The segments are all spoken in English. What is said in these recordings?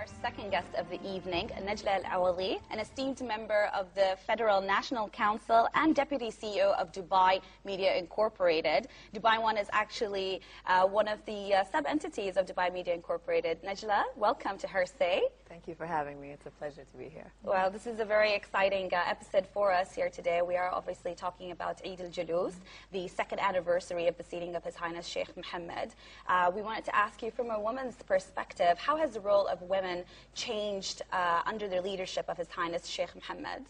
our second guest of the evening, Nجلاء العوضي, an esteemed member of the Federal National Council and Deputy CEO of Dubai Media Incorporated. Dubai One is actually one of the sub-entities of Dubai Media Incorporated. Nجلاء, welcome to Her Say. Thank you for having me. It's a pleasure to be here. Well, this is a very exciting episode for us here today. We are obviously talking about Eid al-Julus, the second anniversary of the seating of His Highness Sheikh Mohammed. We wanted to ask you, from a woman's perspective, how has the role of women changed under the leadership of His Highness Sheikh Mohammed?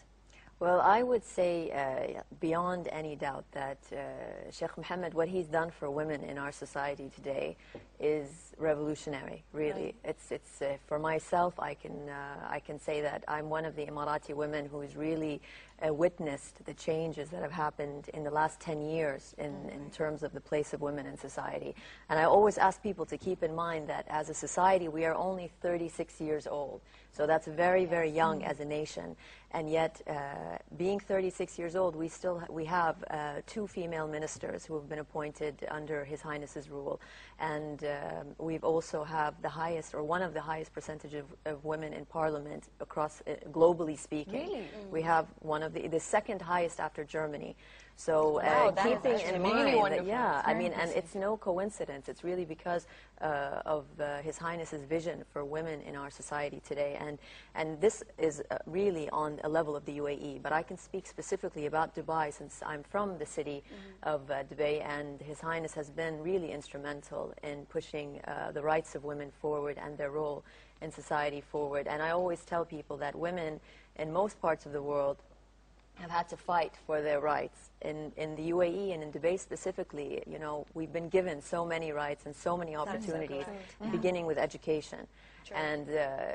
Well, I would say beyond any doubt that Sheikh Mohammed, what he's done for women in our society today is revolutionary, really. Right. It's for myself, I can say that I'm one of the Emirati women who's really witnessed the changes that have happened in the last 10 years in terms of the place of women in society. And I always ask people to keep in mind that as a society, we are only 36 years old. So that's very, very young as a nation. And yet, being 36 years old, we have two female ministers who have been appointed under His Highness's rule. And we've also have the highest, or one of the highest percentage of women in parliament across, globally speaking. Really? We have one of the second highest after Germany. So wow, keeping in mind that, yeah, I mean, and it's no coincidence. It's really because of His Highness's vision for women in our society today. And this is really on a level of the UAE. But I can speak specifically about Dubai since I'm from the city of Dubai, and His Highness has been really instrumental in pushing the rights of women forward and their role in society forward. And I always tell people that women in most parts of the world have had to fight for their rights. In the UAE and in Dubai specifically, you know, we've been given so many rights and so many opportunities, beginning with education. True. And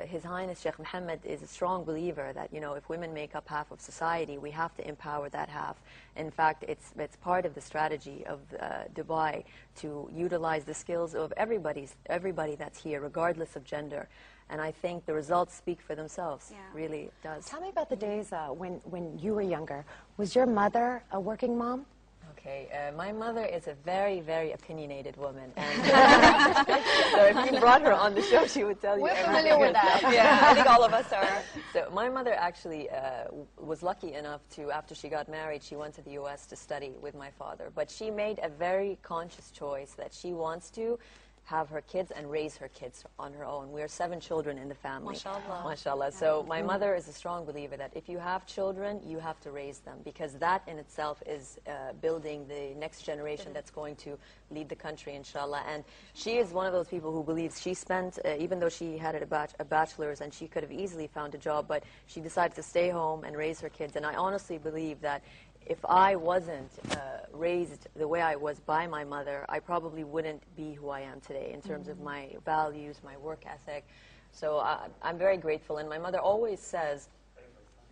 His Highness Sheikh Mohammed is a strong believer that, you know, if women make up half of society, we have to empower that half. In fact, it's part of the strategy of Dubai to utilize the skills of everybody that's here, regardless of gender. And I think the results speak for themselves, really it does. Tell me about the days when you were younger. Was your mother a working mom? Okay, my mother is a very, very opinionated woman. And so if you brought her on the show, she would tell you We're everything. familiar with that. Yeah, I think all of us are. So my mother actually was lucky enough to, after she got married, she went to the U.S. to study with my father. But she made a very conscious choice that she wants to have her kids and raise her kids on her own. We are 7 children in the family. MashaAllah. MashaAllah. So my mother is a strong believer that if you have children, you have to raise them, because that in itself is building the next generation that's going to lead the country, inshallah. And she is one of those people who believes she spent, even though she had a bachelor's and she could have easily found a job, but she decided to stay home and raise her kids. And I honestly believe that if I wasn't raised the way I was by my mother, I probably wouldn't be who I am today in terms of my values, my work ethic. So I'm very grateful. And my mother always says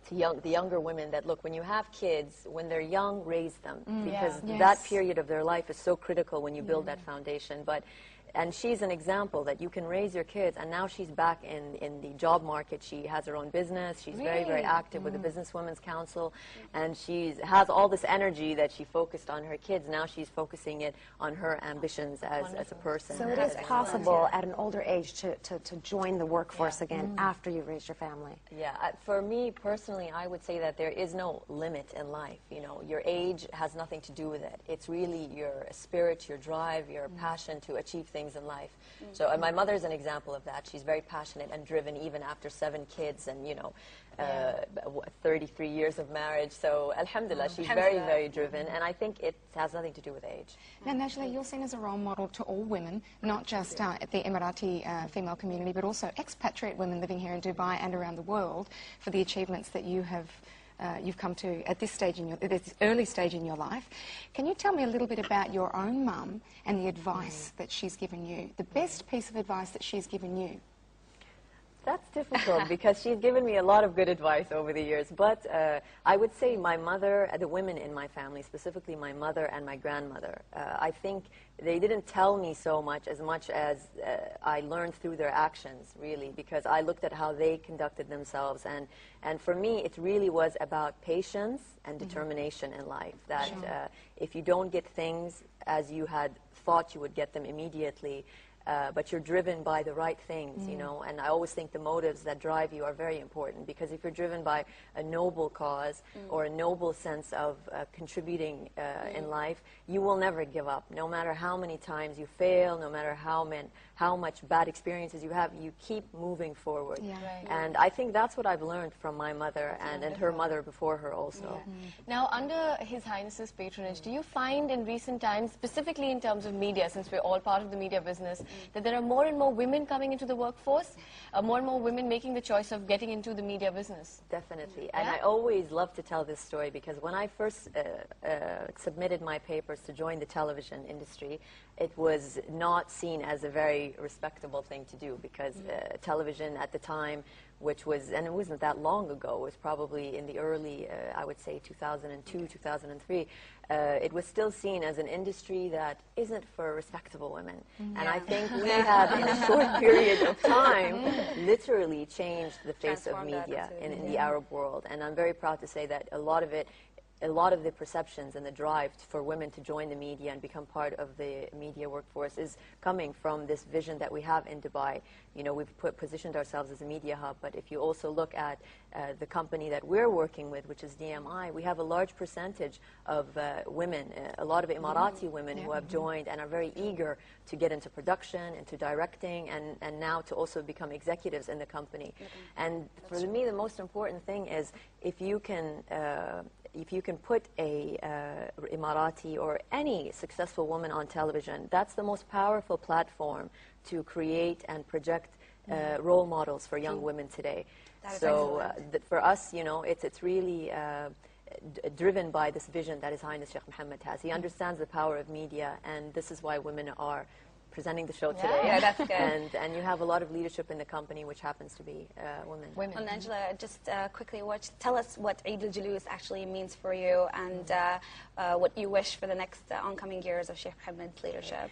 to the younger women that, look, when you have kids, when they're young, raise them. Because that period of their life is so critical when you build that foundation. And she's an example that you can raise your kids, and now she's back in the job market. She has her own business. She's very, very active with the Businesswomen's Council, and she has all this energy that she focused on her kids. Now she's focusing it on her ambitions as a person. So it is possible at an older age to join the workforce again after you've raised your family. Yeah, for me personally, I would say that there is no limit in life. You know, your age has nothing to do with it. It's really your spirit, your drive, your passion to achieve things in life. So and my mother's an example of that. She's very passionate and driven even after 7 kids and, you know, 33 years of marriage. So alhamdulillah, she's very, very driven, and I think it has nothing to do with age. Now, Nجلاء, you're seen as a role model to all women, not just the Emirati female community, but also expatriate women living here in Dubai and around the world for the achievements that you have you've come to at this early stage in your life. Can you tell me a little bit about your own mum and the advice that she's given you, the best piece of advice that she's given you? That's difficult because she's given me a lot of good advice over the years. But I would say my mother, the women in my family, specifically my mother and my grandmother, I think they didn't tell me so much as I learned through their actions, really, because I looked at how they conducted themselves. And for me, it really was about patience and determination in life, that if you don't get things as you had thought you would get them immediately, but you're driven by the right things, you know. And I always think the motives that drive you are very important, because if you're driven by a noble cause or a noble sense of contributing in life, you will never give up. No matter how many times you fail, no matter how much bad experiences you have, you keep moving forward. Yeah. Right. And I think that's what I've learned from my mother and her mother before her also. Now, under His Highness's patronage, do you find in recent times, specifically in terms of media, since we're all part of the media business, that there are more and more women coming into the workforce, more and more women making the choice of getting into the media business? Definitely. And I always love to tell this story, because when I first submitted my papers to join the television industry, it was not seen as a very respectable thing to do, because television at the time, which was, and it wasn't that long ago, it was probably in the early, I would say 2002, 2003, it was still seen as an industry that isn't for respectable women. And I think we have, in a short period of time, literally changed the face of media in the Arab world. And I'm very proud to say that a lot of the perceptions and the drive for women to join the media and become part of the media workforce is coming from this vision that we have in Dubai. You know, we've positioned ourselves as a media hub, but if you also look at the company that we're working with, which is DMI, we have a large percentage of women, a lot of Emirati women who have joined and are very eager to get into production, into directing, and now to also become executives in the company. And for me, the most important thing is if you can put a Emirati or any successful woman on television, that's the most powerful platform to create and project role models for young women today. So for us, you know, it's really driven by this vision that His Highness Sheikh Mohammed has. He understands the power of media, and this is why women are presenting the show today. Yeah, that's good. And you have a lot of leadership in the company, which happens to be women. Well, Najlaء, just quickly, tell us what Eid al-Julus actually means for you, and what you wish for the next oncoming years of Sheikh Mohammed's leadership.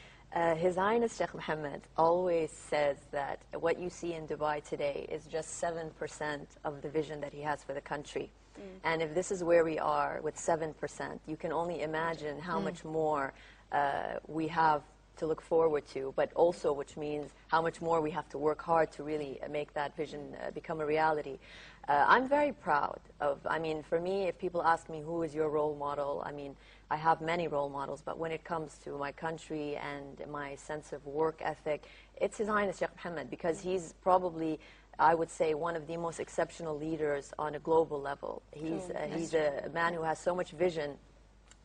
His Highness Sheikh Mohammed always says that what you see in Dubai today is just 7% of the vision that he has for the country. And if this is where we are with 7%, you can only imagine how much more we have to look forward to, but also which means how much more we have to work hard to really make that vision become a reality. I'm very proud of, I mean, for me, if people ask me who is your role model, I mean, I have many role models, but when it comes to my country and my sense of work ethic, it's His Highness Sheikh Mohammed, because he's probably, I would say, one of the most exceptional leaders on a global level. He's a man who has so much vision.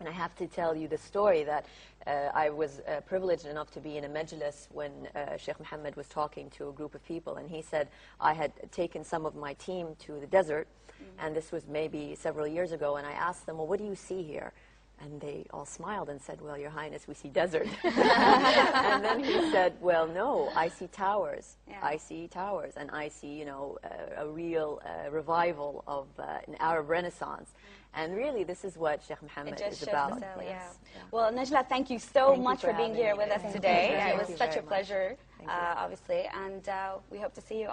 And I have to tell you the story that I was privileged enough to be in a majlis when Sheikh Mohammed was talking to a group of people, and he said, I had taken some of my team to the desert, and this was maybe several years ago, and I asked them, well, what do you see here? And they all smiled and said, well, Your Highness, we see desert. And then he said, well, no, I see towers. I see towers, and I see, you know, a real revival of an Arab Renaissance. And really, this is what Sheikh Mohammed is about. Well, Najlaء, thank you so much for being here with us today. It was such a pleasure, obviously, and we hope to see you.